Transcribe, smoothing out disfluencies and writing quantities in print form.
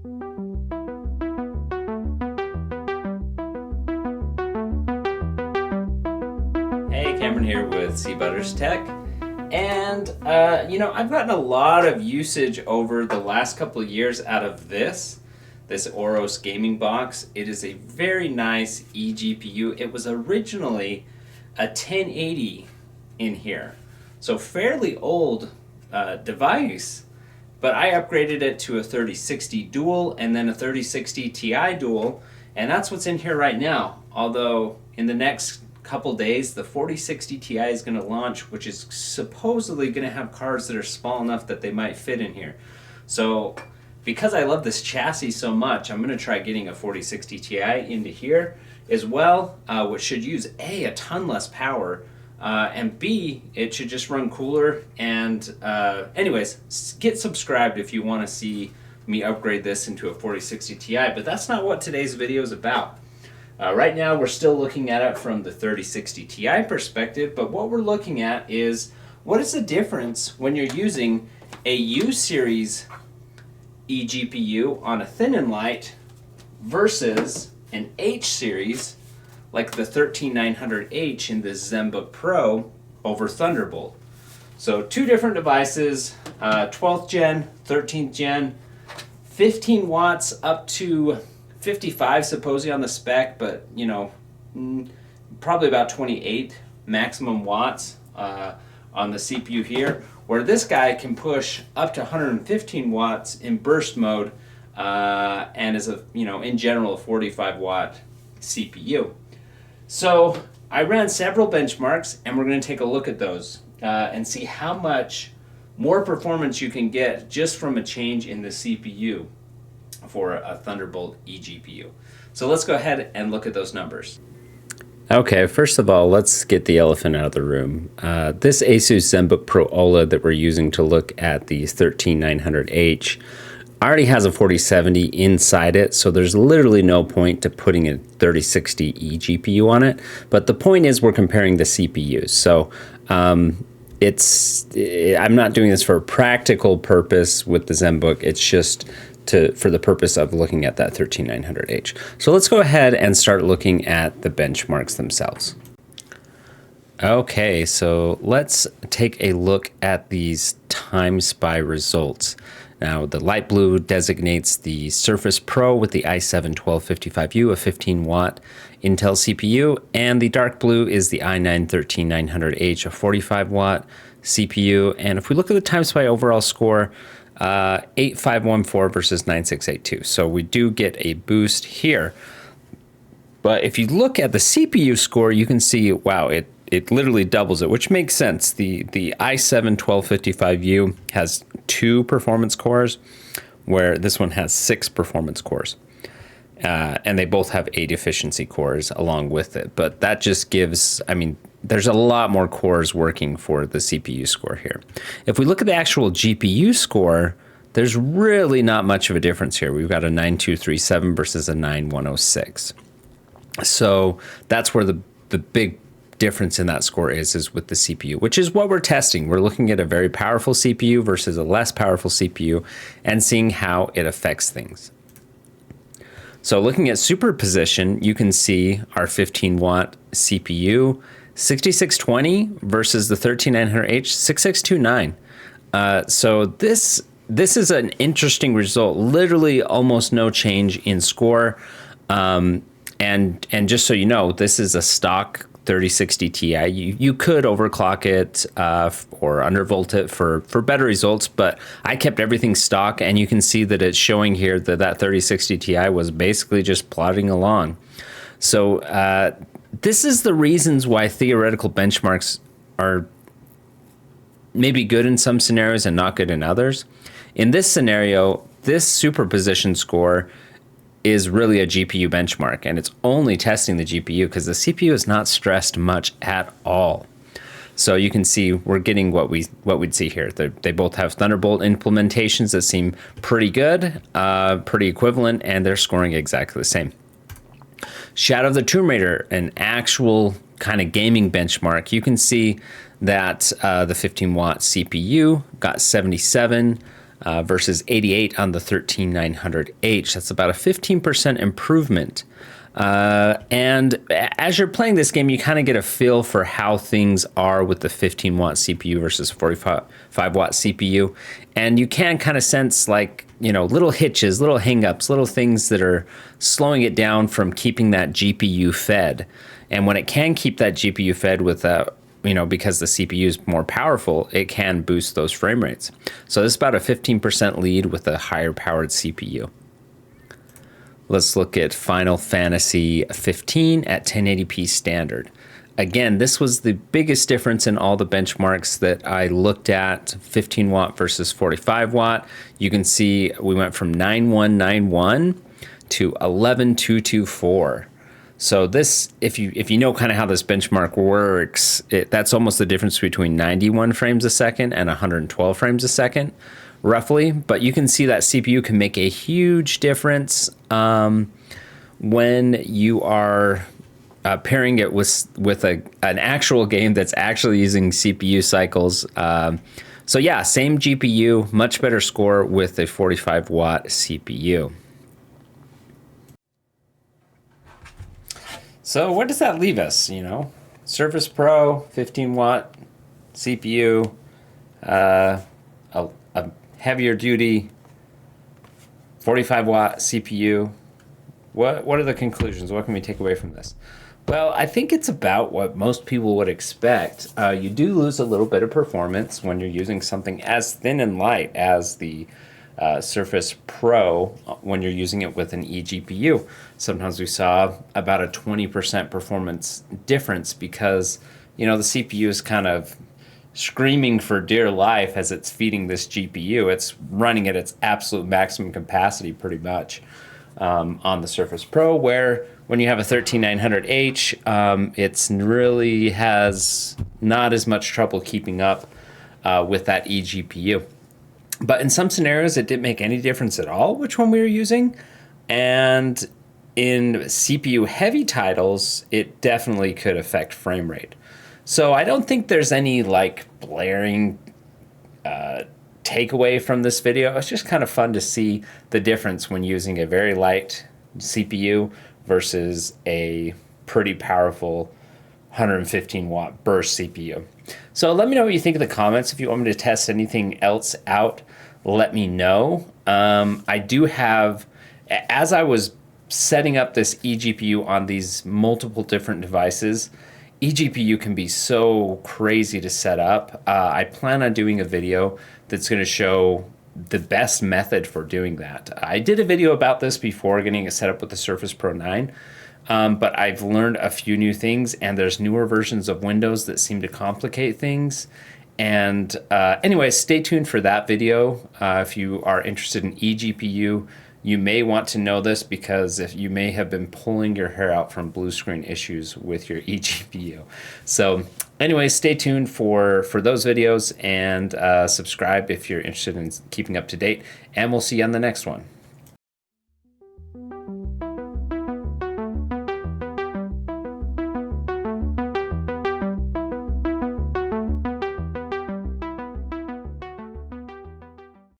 Hey, Cameron here with C Butters Tech. And, I've gotten a lot of usage over the last couple of years out of this Oros gaming box. It is a very nice eGPU. It was originally a 1080 in here. So fairly old device, but I upgraded it to a 3060 dual and then a 3060 Ti dual, and that's what's in here right now. Although in the next couple days, the 4060 Ti is going to launch, which is supposedly going to have cards that are small enough that they might fit in here. So because I love this chassis so much, I'm going to try getting a 4060 Ti into here as well, which should use a ton less power, and B, it should just run cooler. And anyways, get subscribed if you want to see me upgrade this into a 4060 Ti, but that's not what today's video is about. Right now we're still looking at it from the 3060 Ti perspective, but what we're looking at is what is the difference when you're using a U-series eGPU on a thin and light versus an H-series like the 13900H in the ZenBook Pro over Thunderbolt. So two different devices, 12th gen, 13th gen, 15 watts up to 55 supposedly on the spec, but probably about 28 maximum watts on the CPU here, where this guy can push up to 115 watts in burst mode, and is in general a 45 watt CPU. So I ran several benchmarks, and we're going to take a look at those and see how much more performance you can get just from a change in the CPU for a Thunderbolt eGPU. So let's go ahead and look at those numbers. Okay, first of all, let's get the elephant out of the room. This Asus ZenBook Pro OLED that we're using to look at the 13900H already has a 4070 inside it, so there's literally no point to putting a 3060 eGPU on it. But the point is we're comparing the CPUs. So I'm not doing this for a practical purpose with the ZenBook. It's just for the purpose of looking at that 13900H. So let's go ahead and start looking at the benchmarks themselves. Okay, so let's take a look at these TimeSpy results. Now, the light blue designates the Surface Pro with the i7-1255U, a 15 watt Intel CPU, and the dark blue is the i9-13900H, a 45 watt CPU. And if we look at the TimeSpy overall score, 8514 versus 9682. So we do get a boost here. But if you look at the CPU score, you can see, wow, it literally doubles it, which makes sense. The i7-1255U has 2 performance cores, where this one has 6 performance cores. And they both have 8 efficiency cores along with it. But that just gives, there's a lot more cores working for the CPU score here. If we look at the actual GPU score, there's really not much of a difference here. We've got a 9237 versus a 9106. So that's where the big difference in that score is with the CPU, which is what we're testing. We're looking at a very powerful CPU versus a less powerful CPU and seeing how it affects things. So looking at superposition, you can see our 15 watt CPU, 6620 versus the 13900H, 6629. So this is an interesting result. Literally almost no change in score. And just so you know, this is a stock 3060 Ti. You could overclock it or undervolt it for better results, but I kept everything stock, and you can see that it's showing here that 3060 Ti was basically just plodding along. So this is the reasons why theoretical benchmarks are maybe good in some scenarios and not good in others. In this scenario, this superposition score is really a GPU benchmark, and it's only testing the GPU because the CPU is not stressed much at all. So you can see we're getting what we'd see here. They both have Thunderbolt implementations that seem pretty good, pretty equivalent, and they're scoring exactly the same. Shadow of the Tomb Raider, an actual kind of gaming benchmark, you can see that the 15 watt CPU got 77 versus 88 on the 13900H. That's about a 15% improvement. And as you're playing this game, you kind of get a feel for how things are with the 15-watt CPU versus 45-watt CPU. And you can kind of sense, like, you know, little hitches, little hangups, little things that are slowing it down from keeping that GPU fed. And when it can keep that GPU fed with you know, because the CPU is more powerful, it can boost those frame rates. So this is about a 15% lead with a higher powered CPU. Let's look at Final Fantasy 15 at 1080p standard. Again, this was the biggest difference in all the benchmarks that I looked at, 15 watt versus 45 watt. You can see we went from 9191 to 11224. So this, if you know kind of how this benchmark works, that's almost the difference between 91 frames a second and 112 frames a second, roughly. But you can see that CPU can make a huge difference when you are pairing it with an actual game that's actually using CPU cycles. So yeah, same GPU, much better score with a 45 watt CPU. So where does that leave us? You know, Surface Pro, 15 watt CPU, a heavier duty 45 watt CPU. What are the conclusions? What can we take away from this? Well, I think it's about what most people would expect. You do lose a little bit of performance when you're using something as thin and light as the Surface Pro when you're using it with an eGPU. Sometimes we saw about a 20% performance difference because, you know, the CPU is kind of screaming for dear life as it's feeding this GPU. It's running at its absolute maximum capacity pretty much on the Surface Pro, where when you have a 13900H, it's really has not as much trouble keeping up with that eGPU. But in some scenarios, it didn't make any difference at all which one we were using. And in CPU heavy titles, it definitely could affect frame rate. So I don't think there's any like blaring takeaway from this video. It's just kind of fun to see the difference when using a very light CPU versus a pretty powerful 115 watt burst CPU. So let me know what you think in the comments. If you want me to test anything else out, let me know. I do have, as I was setting up this eGPU on these multiple different devices, eGPU can be so crazy to set up. I plan on doing a video that's going to show the best method for doing that. I did a video about this before getting it set up with the Surface Pro 9. But I've learned a few new things, and there's newer versions of Windows that seem to complicate things. And anyway, stay tuned for that video. If you are interested in eGPU, you may want to know this because if you may have been pulling your hair out from blue screen issues with your eGPU. So anyway, stay tuned for those videos and subscribe if you're interested in keeping up to date. And we'll see you on the next one.